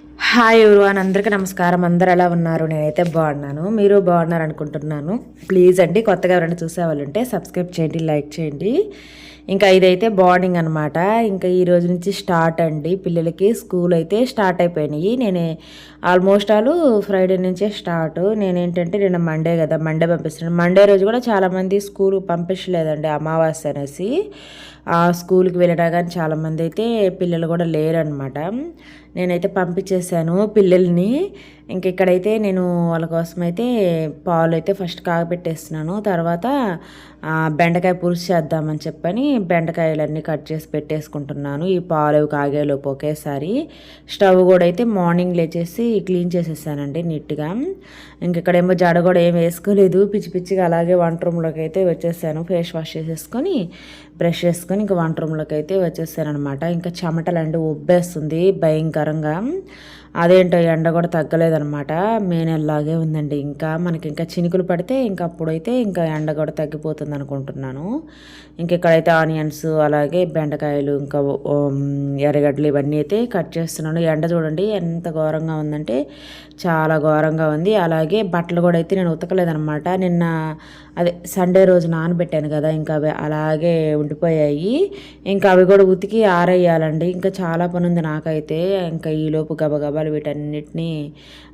Hi everyone, అందరికీ నమస్కారం. అందరు ఎలా ఉన్నారు? నేనైతే బాగున్నాను, మీరు బాగున్నారు అనుకుంటున్నాను. ప్లీజ్ అండి, కొత్తగా ఎవరైనా చూసేవాళ్ళు ఉంటే సబ్స్క్రైబ్ చేయండి, లైక్ చేయండి. ఇంకా ఇదైతే మార్నింగ్ అనమాట. ఇంకా ఈ రోజు నుంచి స్టార్ట్ అండి, పిల్లలకి స్కూల్ అయితే స్టార్ట్ అయిపోయినాయి. నేనే ఆల్మోస్ట్ ఫ్రైడే నుంచే స్టార్ట్. నేనేంటంటే నిన్న మండే కదా, మండే పంపిస్తున్నాను. మండే రోజు కూడా చాలామంది స్కూల్ పంపించలేదండి, అమావాస్య అనేసి. ఆ స్కూల్కి వెళ్ళినా కానీ చాలామంది అయితే పిల్లలు కూడా లేరనమాట. నేనైతే పంపించేశాను పిల్లల్ని. ఇంక ఇక్కడైతే నేను వాళ్ళ కోసం అయితే పాలు అయితే ఫస్ట్ కాగపెట్టేస్తున్నాను. తర్వాత బెండకాయ పులుసు చేద్దామని చెప్పని బెండకాయలన్నీ కట్ చేసి పెట్టేసుకుంటున్నాను, ఈ పాలు కాగేలోపు ఒకేసారి. స్టవ్ కూడా అయితే మార్నింగ్ లేచేసి క్లీన్ చేసేసానండి నీట్గా. ఇంక ఇక్కడేమో జడ కూడా ఏం వేసుకోలేదు, పిచ్చి పిచ్చిగా అలాగే వంట రూమ్లోకి అయితే వచ్చేసాను. ఫేస్ వాష్ చేసేసుకొని బ్రష్ చేసుకొని ఇంకా వంట రూమ్లోకి అయితే వచ్చేసాను అనమాట. ఇంకా చెమటలండి ఉబ్బేస్తుంది భయంకరంగా. అదేంటో ఎండ కూడా తగ్గలేదనమాట, మే నెలలాగే ఉందండి. ఇంకా మనకి ఇంకా చినుకులు పడితే ఇంకా అప్పుడైతే ఇంకా ఎండ కూడా తగ్గిపోతుంది అనుకుంటున్నాను. ఇంక ఇక్కడైతే ఆనియన్స్ అలాగే బెండకాయలు ఇంకా ఎర్రగడ్డలు ఇవన్నీ అయితే కట్ చేస్తున్నాను. ఎండ చూడండి ఎంత ఘోరంగా ఉందంటే చాలా ఘోరంగా ఉంది. అలాగే బట్టలు కూడా అయితే నేను ఉతకలేదనమాట. నిన్న అదే సండే రోజు నానబెట్టాను కదా, ఇంకా అవి అలాగే ఉండిపోయాయి. ఇంకా అవి కూడా ఉతికి ఆరేయాలండి. ఇంకా చాలా పని ఉంది నాకైతే. ఇంకా ఈలోపు గబగబాలు వీటన్నిటినీ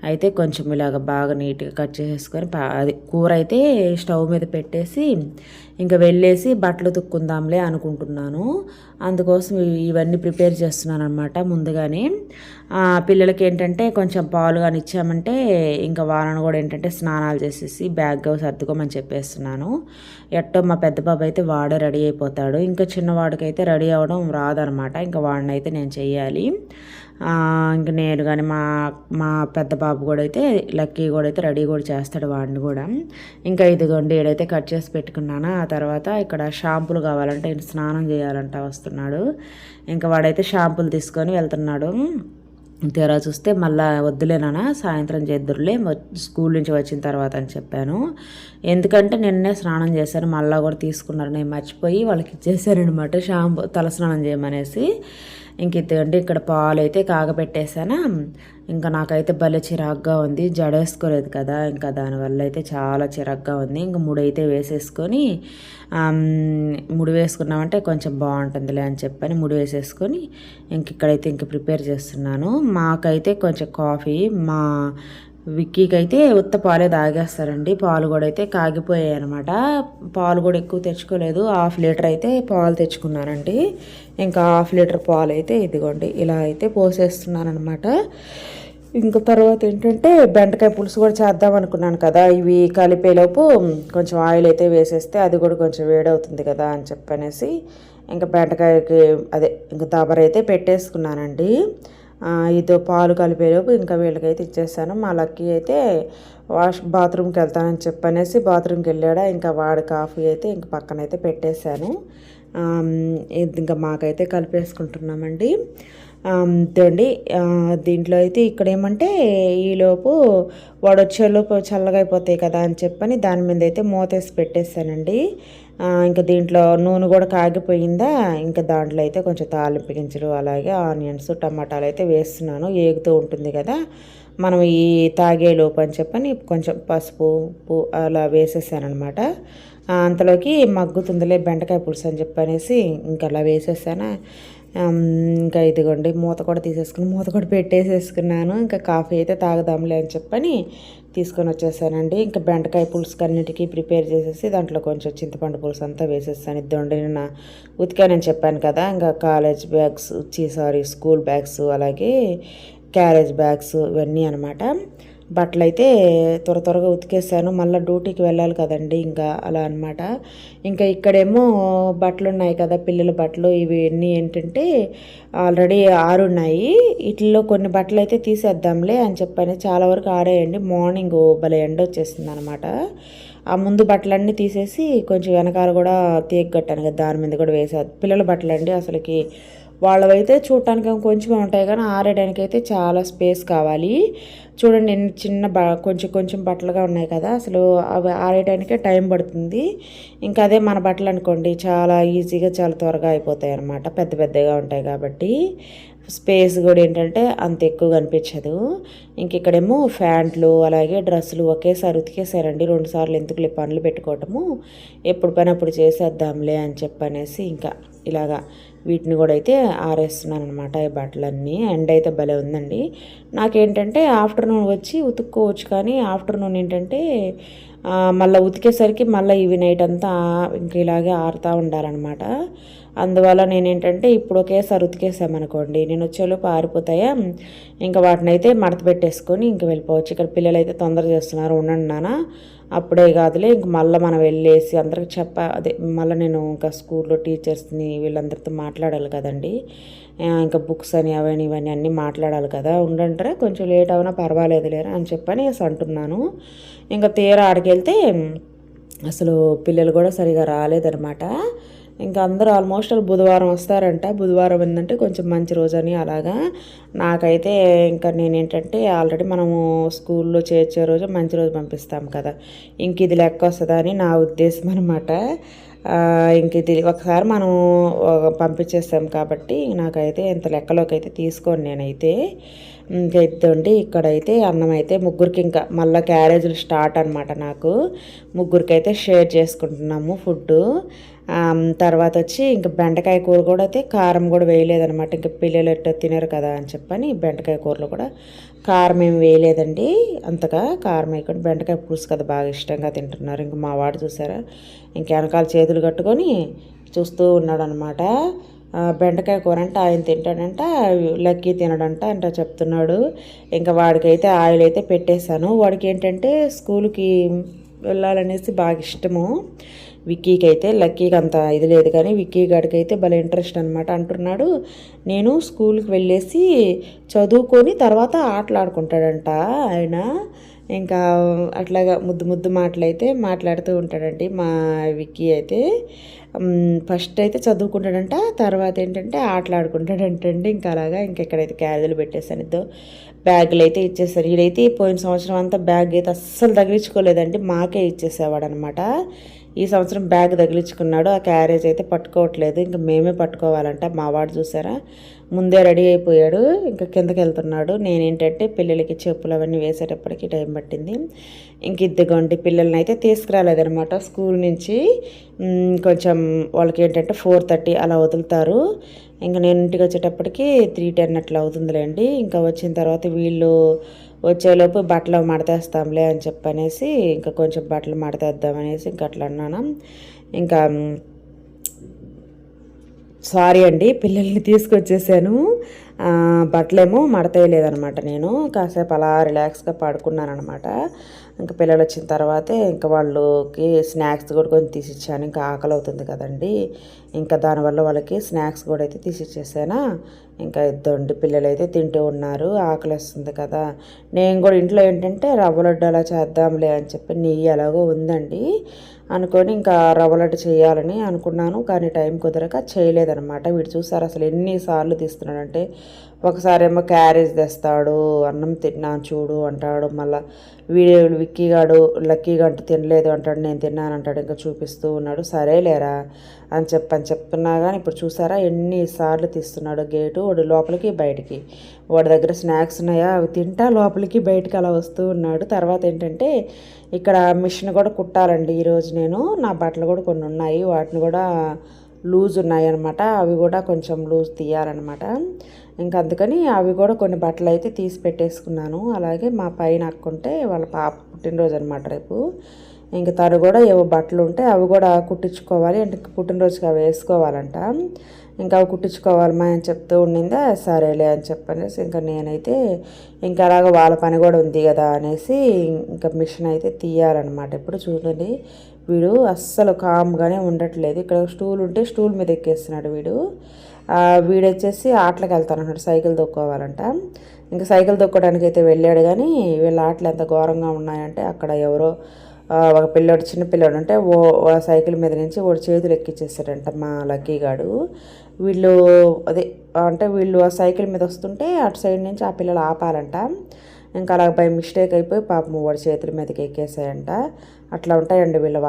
అయితే కొంచెం ఇలాగ బాగా నీట్గా కట్ చేసేసుకొని అది కూర అయితే స్టవ్ మీద పెట్టేసి ఇంకా వెళ్ళేసి బట్టలు ఉతుక్కుందాంలే అనుకుంటున్నాను. అందుకోసం ఇవన్నీ ప్రిపేర్ చేస్తున్నాను అనమాట ముందుగానే. పిల్లలకి ఏంటంటే కొంచెం పాలు కానీ ఇచ్చామంటే ఇంకా వాళ్ళను కూడా ఏంటంటే స్నానాలు చేసేసి బ్యాగ్ సర్దుకోమని చెప్పేస్తున్నాను. ఎట్టో మా పెద్ద బాబు అయితే వాడే రెడీ అయిపోతాడు. ఇంకా చిన్నవాడికైతే రెడీ అవ్వడం రాదనమాట, ఇంకా వాడిని అయితే నేను చెయ్యాలి. ఇంక నేను కానీ మా మా పెద్ద బాబు కూడా అయితే లక్కీ కూడా అయితే రెడీ కూడా చేస్తాడు వాడిని కూడా. ఇంకా ఇదిగోండి ఏడైతే కట్ చేసి పెట్టుకున్నాను. ఆ తర్వాత ఇక్కడ షాంపూలు కావాలంటే స్నానం చేయాలంట వస్తున్నాడు. ఇంకా వాడైతే షాంపూలు తీసుకొని వెళ్తున్నాడు. తీరా చూస్తే మళ్ళీ వద్దులేనా సాయంత్రం చేద్దురులే స్కూల్ నుంచి వచ్చిన తర్వాత అని చెప్పాను. ఎందుకంటే నిన్నే స్నానం చేశాను, మళ్ళీ కూడా తీసుకున్నారు. నేను మర్చిపోయి వాళ్ళకి ఇచ్చేసానమాట షాంపూ, తలస్నానం చేయమనేసి. ఇంక ఇదండి ఇక్కడ పాలు అయితే కాగపెట్టేసానా. ఇంకా నాకైతే భలే చిరాగ్గా ఉంది, జడేసుకోలేదు కదా, ఇంకా దానివల్ల అయితే చాలా చిరాగ్గా ఉంది. ఇంక ముడైతే వేసేసుకొని ముడి వేసుకున్నామంటే కొంచెం బాగుంటుందిలే అని చెప్పని ముడి వేసేసుకొని ఇంక ఇక్కడైతే ఇంక ప్రిపేర్ చేస్తున్నాను. మాకైతే కొంచెం కాఫీ, మా విక్కీకి అయితే ఉత్త పాలే తాగేస్తారండి. పాలు కూడా అయితే కాగిపోయాయి అనమాట. పాలు కూడా ఎక్కువ తెచ్చుకోలేదు, 1/2 లీటర్ అయితే పాలు తెచ్చుకున్నానండి. ఇంకా 1/2 లీటర్ పాలు అయితే ఇదిగోండి ఇలా అయితే పోసేస్తున్నాను అనమాట. ఇంకా తర్వాత ఏంటంటే బెండకాయ పులుసు కూడా చేద్దాం అనుకున్నాను కదా, ఇవి కలిపేలోపు కొంచెం ఆయిల్ అయితే వేసేస్తే అది కూడా కొంచెం వేడవుతుంది కదా అని చెప్పనేసి ఇంకా బెండకాయకి అదే ఇంకా దబరైతే పెట్టేసుకున్నానండి. ఇదో పాలు కలిపేలోపు ఇంకా వీళ్ళకైతే ఇచ్చేసాను. మా లక్కీ అయితే బాత్రూమ్కి వెళ్తానని చెప్పనేసి బాత్రూమ్కి వెళ్ళాడా. ఇంకా వాడి కాఫీ అయితే ఇంక పక్కనైతే పెట్టేశాను. ఇంకా మాకైతే కలిపేసుకుంటున్నామండి. అండి దీంట్లో అయితే ఇక్కడ ఏమంటే ఈలోపు వాడు వచ్చేలోపు చల్లగా అయిపోతాయి కదా అని చెప్పని దాని మీద అయితే మూతేసి పెట్టేశానండి. ఇంకా దీంట్లో నూనె కూడా కాగిపోయిందా. ఇంకా దాంట్లో అయితే కొంచెం తాలింపు గింజలు అలాగే ఆనియన్స్ టమాటాలు అయితే వేస్తున్నాను, ఏగుతూ ఉంటుంది కదా మనం ఈ తాగేలోపు అని చెప్పని కొంచెం పసుపు ఉప్పు అలా వేసేసానమాట. అంతలోకి మగ్గుతుందిలే బెండకాయ పులుసు అని చెప్పనేసి ఇంకా అలా వేసేసాను. ఇంకా ఇదిగోండి మూత కూడా తీసేసుకుని మూత కూడా పెట్టేసేసుకున్నాను. ఇంకా కాఫీ అయితే తాగదాంలే అని చెప్పని తీసుకొని వచ్చేసానండి. ఇంకా బెండకాయ పులుసుకి అన్నిటికీ ప్రిపేర్ చేసేసి దాంట్లో కొంచెం చింతపండు పులుసు అంతా వేసేస్తాను. ఇద్దండి నిన్న ఉతికానని చెప్పాను కదా, ఇంకా కాలేజ్ బ్యాగ్స్ స్కూల్ బ్యాగ్స్ అలాగే క్యారేజ్ బ్యాగ్స్ ఇవన్నీ అనమాట. బట్టలు అయితే త్వరగా ఉతికేసాను, మళ్ళీ డ్యూటీకి వెళ్ళాలి కదండి, ఇంకా అలా అనమాట. ఇంకా ఇక్కడేమో బట్టలు ఉన్నాయి కదా పిల్లల బట్టలు, ఇవన్నీ ఏంటంటే ఆల్రెడీ ఆరున్నాయి. వీటిల్లో కొన్ని బట్టలు అయితే తీసేద్దాంలే అని చెప్పని చాలా వరకు ఆరేయండి. మార్నింగ్ భలే ఎండ వచ్చేసింది అనమాట. ఆ ముందు బట్టలన్నీ తీసేసి కొంచెం వెనకాల కూడా తీగట్టాను కదా, దాని మీద కూడా వేసా. పిల్లల బట్టలు అండి అసలుకి వాళ్ళవైతే చూడటానికి కొంచెం ఉంటాయి కానీ ఆరేయడానికి అయితే చాలా స్పేస్ కావాలి. చూడండి ఎన్ని చిన్న కొంచెం బట్టలుగా ఉన్నాయి కదా, అసలు అవి ఆరేయడానికే టైం పడుతుంది. ఇంకా అదే మన బట్టలు అనుకోండి చాలా ఈజీగా చాలా త్వరగా అయిపోతాయి అన్నమాట, పెద్దగా ఉంటాయి కాబట్టి. స్పేస్ కూడా ఏంటంటే అంత ఎక్కువ కనిపించదు. ఇంక ఇక్కడేమో ప్యాంట్లు అలాగే డ్రెస్సులు ఒకేసారి ఉతికేసారండి. 2 సార్లు ఎందుకులే పనులు పెట్టుకోవటము, ఎప్పుడు పని అప్పుడు చేసేద్దాంలే అని చెప్పనేసి ఇంకా ఇలాగా వీటిని కూడా అయితే ఆరేస్తున్నాను అనమాట. ఈ బట్టలన్నీ ఎండ అయితే భలే ఉందండి. నాకేంటంటే ఆఫ్టర్నూన్ వచ్చి ఉతుక్కోవచ్చు, కానీ ఆఫ్టర్నూన్ ఏంటంటే మళ్ళీ ఉతికేసరికి మళ్ళీ ఇవి నైట్ అంతా ఇంక ఇలాగే ఆరుతూ ఉండాలన్నమాట. అందువల్ల నేనేంటంటే ఇప్పుడు ఒకేసారి ఉతికేసామనుకోండి, నేను వచ్చేలోపు ఆరిపోతాయా, ఇంకా వాటిని అయితే మడత పెట్టేసుకొని ఇంక వెళ్ళిపోవచ్చు. ఇక్కడ పిల్లలు అయితే తొందర చేస్తున్నారు, ఉండండి నాన్న అప్పుడే కాదులే ఇంక మళ్ళీ మనం వెళ్ళేసి అందరికి మళ్ళీ నేను ఇంకా స్కూల్లో టీచర్స్ని వీళ్ళందరితో మాట్లాడాలి కదండి. ఇంకా బుక్స్ అని అవన్నీ ఇవన్నీ అన్నీ మాట్లాడాలి కదా. ఉండంటారా కొంచెం లేట్ అవునా పర్వాలేదు లేరా అని చెప్పని అంటున్నాను. ఇంకా తీరా ఆడికెళ్తే అసలు పిల్లలు కూడా సరిగా రాలేదనమాట. ఇంకా అందరూ ఆల్మోస్ట్ బుధవారం వస్తారంట. బుధవారం ఏంటంటే కొంచెం మంచి రోజు అని అలాగా. నాకైతే ఇంకా నేనేంటంటే ఆల్రెడీ మనము స్కూల్లో చేర్చే రోజు మంచి రోజు పంపిస్తాం కదా, ఇంక ఇది లెక్క వస్తుందా అని నా ఉద్దేశం అనమాట. ఇంక ఇది ఒకసారి మనం పంపించేస్తాం కాబట్టి నాకైతే ఇంత లెక్కలోకి అయితే తీసుకోండి నేనైతే. ఇంకా ఇద్దండి ఇక్కడైతే అన్నం అయితే ముగ్గురికి ఇంకా మళ్ళీ క్యారేజీలు స్టార్ట్ అనమాట. నాకు ముగ్గురికి అయితే షేర్ చేసుకుంటున్నాము ఫుడ్డు. తర్వాత వచ్చి ఇంకా బెండకాయ కూర కూడా అయితే కారం కూడా వేయలేదనమాట. ఇంకా పిల్లలు ఎట్టో తినరు కదా అని చెప్పని బెండకాయ కూరలో కూడా కారం ఏమి వేయలేదండి. అంతగా కారం వేయకుండా బెండకాయ పులుసు కదా బాగా ఇష్టంగా తింటున్నారు. ఇంక మా వాడు చూసారా ఇంక వెనకాల చేతులు కట్టుకొని చూస్తూ ఉన్నాడు అనమాట. బెండకాయ కూర అంటే ఆయన తింటాడంట, లక్కీ తినడంట అంట చెప్తున్నాడు. ఇంకా వాడికైతే ఆయిల్ అయితే పెట్టేశాను. వాడికి ఏంటంటే స్కూల్కి వెళ్ళాలనేసి బాగా ఇష్టము. విక్కీకి అయితే, లక్కీకి అంత ఇది లేదు కానీ విక్కీ గాడికి అయితే భలే ఇంట్రెస్ట్ అనమాట. అంటున్నాడు నేను స్కూల్కి వెళ్ళేసి చదువుకొని తర్వాత ఆటలాడుకుంటాడంట ఆయన. ఇంకా అట్లాగా ముద్దు ముద్దు మాటలైతే మాట్లాడుతూ ఉంటాడండి మా విక్కీ అయితే. ఫస్ట్ అయితే చదువుకుంటాడంట, తర్వాత ఏంటంటే ఆటలాడుకుంటాడంటండి. ఇంకా అలాగా ఇంకెక్కడైతే క్యారేజీలు పెట్టేశాను, ఇద్దో బ్యాగులు అయితే ఇచ్చేసారు. వీడైతే పోయిన సంవత్సరం అంతా బ్యాగ్ అయితే అస్సలు తగిలించుకోలేదండి, మాకే ఇచ్చేసేవాడు అనమాట. ఈ సంవత్సరం బ్యాగ్ తగిలించుకున్నాడు, ఆ క్యారేజ్ అయితే పట్టుకోవట్లేదు, ఇంకా మేమే పట్టుకోవాలంట. మా వాడు చూసారా ముందే రెడీ అయిపోయాడు, ఇంకా కిందకి వెళ్తున్నాడు. నేనేంటంటే పిల్లలకి చెప్పులు అవన్నీ వేసేటప్పటికి టైం పట్టింది. ఇంక ఇద్దగండి పిల్లల్ని అయితే తీసుకురాలేదనమాట స్కూల్ నుంచి. కొంచెం వాళ్ళకి ఏంటంటే 4:30 అలా వదులుతారు. ఇంకా నేను ఇంటికి వచ్చేటప్పటికి 3:10 అట్లా అవుతుందిలేండి. ఇంకా వచ్చిన తర్వాత వీళ్ళు వచ్చేలోపు బట్టలు మడతేస్తాంలే అని చెప్పనేసి ఇంకా కొంచెం బట్టలు మడతేద్దామనేసి ఇంకా అట్లా అన్నాను. ఇంకా సారీ అండి, పిల్లల్ని తీసుకొచ్చేసాను. బట్టలేమో మడతేయలేదనమాట. నేను కాసేపు అలా రిలాక్స్గా పడుకున్నాను అనమాట. ఇంకా పిల్లలు వచ్చిన తర్వాతే ఇంకా వాళ్ళకి స్నాక్స్ కూడా కొంచెం తీసిచ్చాను. ఇంకా ఆకలి అవుతుంది కదండి, ఇంకా దానివల్ల వాళ్ళకి స్నాక్స్ కూడా అయితే తీసిచ్చేసానా. ఇంకా ఇద్దండి పిల్లలు అయితే తింటూ ఉన్నారు, ఆకలి వస్తుంది కదా. నేను కూడా ఇంట్లో ఏంటంటే రవ్వ లడ్డు అలా చేద్దాంలే అని చెప్పి నెయ్యి ఎలాగో ఉందండి అనుకొని ఇంకా రవ్వ లడ్డు చేయాలని అనుకున్నాను, కానీ టైం కుదరక చేయలేదనమాట. వీడు చూసారు అసలు ఎన్నిసార్లు తీస్తున్నాడంటే, ఒకసారి ఏమో క్యారేజ్ తెస్తాడు, అన్నం తిన్నా చూడు అంటాడు, మళ్ళీ వీడు విక్కీగాడు లక్కీగంటూ తినలేదు అంటాడు, నేను తిన్నాను అంటాడు, ఇంకా చూపిస్తూ ఉన్నాడు. సరేలేరా అని చెప్తున్నా కానీ ఇప్పుడు చూసారా ఎన్నిసార్లు తీస్తున్నాడు గేటు. వాడు లోపలికి బయటికి, వాడి దగ్గర స్నాక్స్ ఉన్నాయా అవి తింటా లోపలికి బయటికి అలా వస్తూ ఉన్నాడు. తర్వాత ఏంటంటే ఇక్కడ మిషన్ కూడా కుట్టాలండి ఈరోజు. నేను నా బట్టలు కూడా కొన్ని ఉన్నాయి, వాటిని కూడా లూజ్ ఉన్నాయి అనమాట, అవి కూడా కొంచెం లూజ్ తీయాలన్నమాట. ఇంకా అందుకని అవి కూడా కొన్ని బట్టలు అయితే తీసి పెట్టేసుకున్నాను. అలాగే మా పైన అక్కుంటే వాళ్ళ పాప పుట్టినరోజు అనమాట రేపు. ఇంకా తను కూడా ఏవో బట్టలు ఉంటే అవి కూడా కుట్టించుకోవాలి, అంటే పుట్టినరోజుకి అవి వేసుకోవాలంట. ఇంకా అవి కుట్టించుకోవాలమ్మా అని చెప్తూ ఉండిందా, సరేలే అని చెప్పనేసి ఇంకా నేనైతే ఇంకా అలాగ వాళ్ళ పని కూడా ఉంది కదా అనేసి ఇంకా మిషన్ అయితే తీయాలన్నమాట. ఇప్పుడు చూడండి వీడు అస్సలు కామ్గానే ఉండట్లేదు. ఇక్కడ స్టూల్ ఉంటే స్టూల్ మీద ఎక్కేస్తున్నాడు వీడు. వీడు వచ్చేసి ఆటలకు వెళ్తాను అన్నాడు, సైకిల్ తొక్కోవాలంట. ఇంకా సైకిల్ తొక్కడానికి అయితే వెళ్ళాడు, కానీ వీళ్ళ ఆటలు ఎంత ఘోరంగా ఉన్నాయంటే అక్కడ ఎవరో ఒక పిల్లోడు చిన్న పిల్లోడు అంటే సైకిల్ మీద నుంచి వాడు చేతులు ఎక్కిచ్చేసాడంట మా లక్కీగాడు. వీళ్ళు అదే అంటే వీళ్ళు ఆ సైకిల్ మీద వస్తుంటే అటు సైడ్ నుంచి ఆ పిల్లలు ఆపాలంట. ఇంకా అలా బై మిస్టేక్ అయిపోయి పాపం వాడి చేతుల మీదకి ఎక్కేసాయంట. అట్లా ఉంటాయండి వీళ్ళ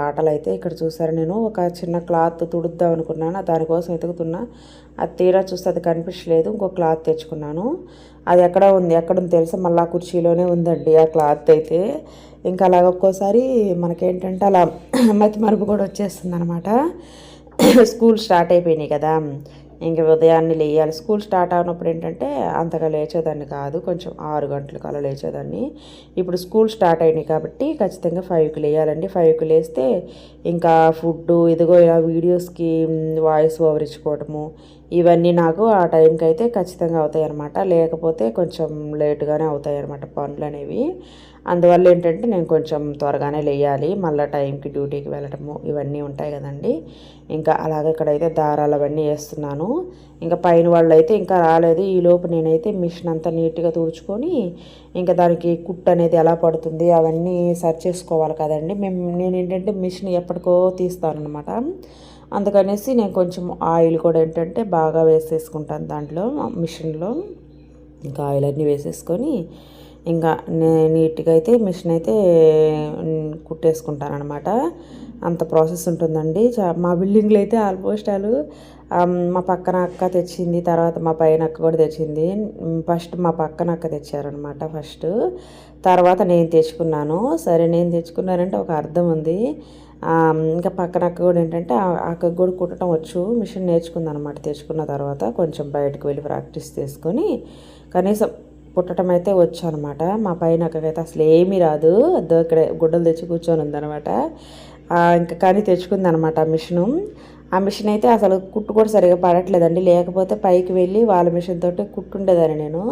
ఆటలు అయితే. ఇక్కడ చూసారు, నేను ఒక చిన్న క్లాత్ తుడుద్దాం అనుకున్నాను, దానికోసం వెతుకుతున్నా. అది తీరా చూస్తే అది కనిపించలేదు. ఇంకో క్లాత్ తెచ్చుకున్నాను. అది ఎక్కడుంది తెలుసా, మళ్ళీ ఆ కుర్చీలోనే ఉందండి ఆ క్లాత్ అయితే. ఇంకా అలాగ ఒక్కోసారి మనకేంటంటే అలా మతి మరుపు కూడా వచ్చేస్తుంది అనమాట. స్కూల్ స్టార్ట్ అయిపోయినాయి కదా, ఇంక ఉదయాన్నే లేయాలి. స్కూల్ స్టార్ట్ అయినప్పుడు ఏంటంటే అంతగా లేచేదాన్ని కాదు, కొంచెం 6 గంటలకు అలా లేచేదాన్ని. ఇప్పుడు స్కూల్ స్టార్ట్ అయినాయి కాబట్టి ఖచ్చితంగా 5కి లేయాలండి. 5కి లేస్తే ఇంకా ఫుడ్డు ఇదిగో ఇలా వీడియోస్కి వాయిస్ ఓవర్ ఇచ్చుకోవటము ఇవన్నీ నాకు ఆ టైంకి అయితే ఖచ్చితంగా అవుతాయి అన్నమాట. లేకపోతే కొంచెం లేటుగానే అవుతాయి అన్నమాట పనులు అనేవి. అందువల్ల ఏంటంటే నేను కొంచెం త్వరగానే లేయాలి, మళ్ళీ టైంకి డ్యూటీకి వెళ్ళటము ఇవన్నీ ఉంటాయి కదండి. ఇంకా అలాగే ఇక్కడైతే దారాలు అవన్నీ వేస్తున్నాను. ఇంకా పైన వాళ్ళు అయితే ఇంకా రాలేదు. ఈలోపు నేనైతే మిషన్ అంతా నీట్గా తుడుచుకొని ఇంకా దానికి కుట్టు అనేది ఎలా పడుతుంది అవన్నీ సర్చ్ చేసుకోవాలి కదండి. నేను ఏంటంటే మిషన్ ఎప్పటికో తీస్తానమాట. అందుకనేసి నేను కొంచెం ఆయిల్ కూడా ఏంటంటే బాగా వేసేసుకుంటాను దాంట్లో మిషన్లో. ఇంకా ఆయిల్ అన్నీ వేసేసుకొని ఇంకా నీట్గా అయితే మిషన్ అయితే కుట్టేసుకుంటాను అనమాట. అంత ప్రాసెస్ ఉంటుందండి. మా బిల్డింగ్లో అయితే ఆల్మోస్ట్ మా పక్కన అక్క తెచ్చింది, తర్వాత మా పైన అక్క కూడా తెచ్చింది. ఫస్ట్ మా పక్కన అక్క తెచ్చారనమాట ఫస్ట్, తర్వాత నేను తెచ్చుకున్నాను. సరే నేను తెచ్చుకున్నానంటే ఒక అర్థం ఉంది. ఇంకా పక్కన అక్క కూడా ఏంటంటే అక్కకు కూడా కుట్టడం వచ్చు, మిషన్ నేర్చుకుందనమాట. తెచ్చుకున్న తర్వాత కొంచెం బయటకు వెళ్ళి ప్రాక్టీస్ చేసుకొని కనీసం కుట్టడం అయితే వచ్చు అనమాట. మా పైన అక్కకైతే అసలు ఏమీ రాదు, అదో ఇక్కడ గుడ్డలు తెచ్చి కూర్చొని ఉందనమాట. ఇంకా కానీ తెచ్చుకుందనమాట ఆ మిషన్ అయితే అసలు కుట్టు కూడా సరిగా పడట్లేదండి. లేకపోతే పైకి వెళ్ళి వాళ్ళ మిషన్ తోటి కుట్టుండేదాన్ని నేను.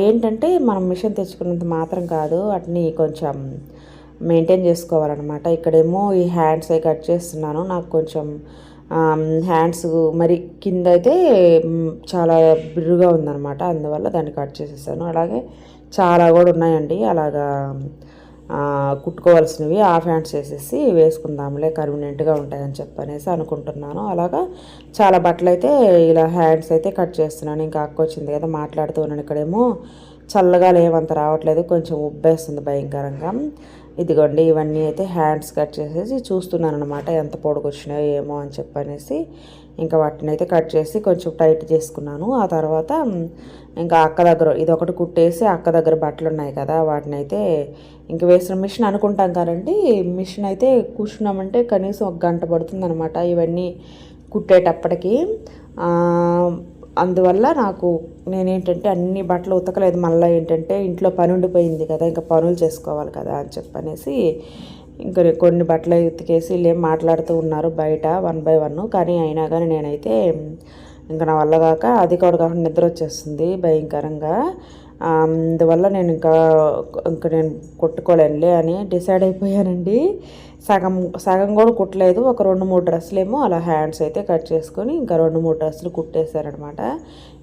ఏంటంటే మనం మిషన్ తెచ్చుకున్నంత మాత్రం కాదు, వాటిని కొంచెం మెయింటైన్ చేసుకోవాలన్నమాట. ఇక్కడేమో ఈ హ్యాండ్స్ అవి కట్ చేస్తున్నాను. నాకు కొంచెం హ్యాండ్స్ మరి కింద అయితే చాలా బిర్రుగా ఉందన్నమాట, అందువల్ల దాన్ని కట్ చేసేసాను. అలాగే చాలా కూడా ఉన్నాయండి అలాగా కుట్టుకోవాల్సినవి. హాఫ్ హ్యాండ్స్ వేసేసి వేసుకుందాంలే, కన్వీనియంట్గా ఉంటాయని చెప్పనేసి అనుకుంటున్నాను. అలాగా చాలా బట్టలు అయితే ఇలా హ్యాండ్స్ అయితే కట్ చేస్తున్నాను. ఇంకా అక్క వచ్చింది కదా, మాట్లాడుతూ ఉన్నాను. ఇక్కడేమో చల్లగా లేవంత రావట్లేదు, కొంచెం ఉబ్బేస్తుంది భయంకరంగా. ఇదిగోండి ఇవన్నీ అయితే హ్యాండ్స్ కట్ చేసేసి చూస్తున్నాను అనమాట, ఎంత పొడుగు వచ్చినాయో ఏమో అని చెప్పనేసి. ఇంకా వాటిని అయితే కట్ చేసి కొంచెం టైట్ చేసుకున్నాను. ఆ తర్వాత ఇంకా అక్క దగ్గర ఇదొకటి కుట్టేసి అక్క దగ్గర బట్టలు ఉన్నాయి కదా, వాటిని అయితే ఇంక వేసిన మిషన్ అనుకుంటాం కదండి. మిషన్ అయితే కూర్చున్నామంటే కనీసం 1 గంట పడుతుందనమాట ఇవన్నీ కుట్టేటప్పటికి. అందువల్ల నేనేంటంటే అన్ని బట్టలు ఉతకలేదు. మళ్ళీ ఏంటంటే ఇంట్లో పని ఉండిపోయింది కదా, ఇంకా పనులు చేసుకోవాలి కదా అని చెప్పనేసి ఇంకా కొన్ని బట్టలు ఉతికేసి లేం మాట్లాడుతూ ఉన్నారు బయట 1 by 1. కానీ అయినా కానీ నేనైతే ఇంకా నా వల్ల కాక, అది కూడా కాకుండా నిద్ర వచ్చేస్తుంది భయంకరంగా. అందువల్ల నేను ఇంకా నేను కుట్టుకోలేనులే అని డిసైడ్ అయిపోయానండి. సగం కూడా కుట్టలేదు. ఒక 2-3 డ్రెస్సులేమో అలా హ్యాండ్స్ అయితే కట్ చేసుకొని ఇంకా 2-3 డ్రెస్సులు కుట్టేశారనమాట.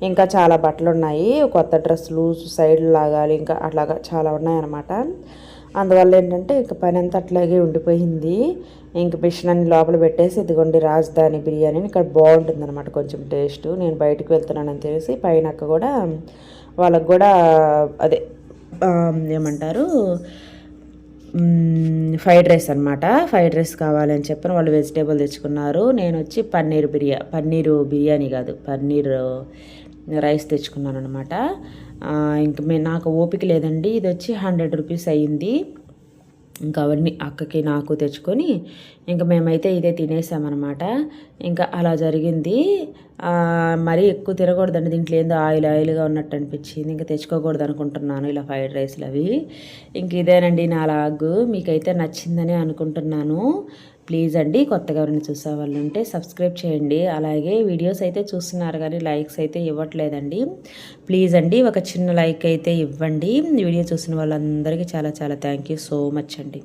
ఇంకా చాలా బట్టలు ఉన్నాయి, కొత్త డ్రెస్సులు సైడ్లు లాగాలి, ఇంకా అట్లాగా చాలా ఉన్నాయన్నమాట. అందువల్ల ఏంటంటే ఇక పని అంతా అట్లాగే ఉండిపోయింది. ఇంక మిషన్ అన్ని లోపల పెట్టేసి ఇదిగోండి రాజధాని బిర్యానీ ఇక్కడ బాగుంటుంది అనమాట కొంచెం టేస్ట్. నేను బయటకు వెళ్తున్నానని తెలిసి పైన అక్క కూడా వాళ్ళకు కూడా అదే ఏమంటారు ఫ్రైడ్ రైస్ అనమాట, ఫ్రైడ్ రైస్ కావాలని చెప్పిన వాళ్ళు వెజిటేబుల్ తెచ్చుకున్నారు. నేను వచ్చి పన్నీరు బిర్యానీ కాదు, పన్నీర్ రైస్ తెచ్చుకున్నాను అనమాట. ఇంక నాకు ఓపిక లేదండి. ఇది వచ్చి 100 రూపీస్ అయ్యింది. ఇంకా అవన్నీ అక్కకి నాకు తెచ్చుకొని ఇంకా మేమైతే ఇదే తినేసామన్నమాట. ఇంకా అలా జరిగింది. మరీ ఎక్కువ తినకూడదండి, దీంట్లో ఏందో ఆయిల్గా ఉన్నట్టు అనిపించింది. ఇంకా తెచ్చుకోకూడదు అనుకుంటున్నాను ఇలా ఫ్రైడ్ రైస్లు అవి. ఇంక ఇదేనండి నా లాగ్. మీకైతే నచ్చిందని అనుకుంటున్నాను. ప్లీజ్ అండి, కొత్తగా ఎవరైనా చూసే వాళ్ళు ఉంటే సబ్స్క్రైబ్ చేయండి. అలాగే వీడియోస్ అయితే చూస్తున్నారు కానీ లైక్స్ అయితే ఇవ్వట్లేదండి. ప్లీజ్ అండి ఒక చిన్న లైక్ అయితే ఇవ్వండి. వీడియో చూసిన వాళ్ళందరికీ చాలా చాలా థ్యాంక్ యూ సో మచ్ అండి.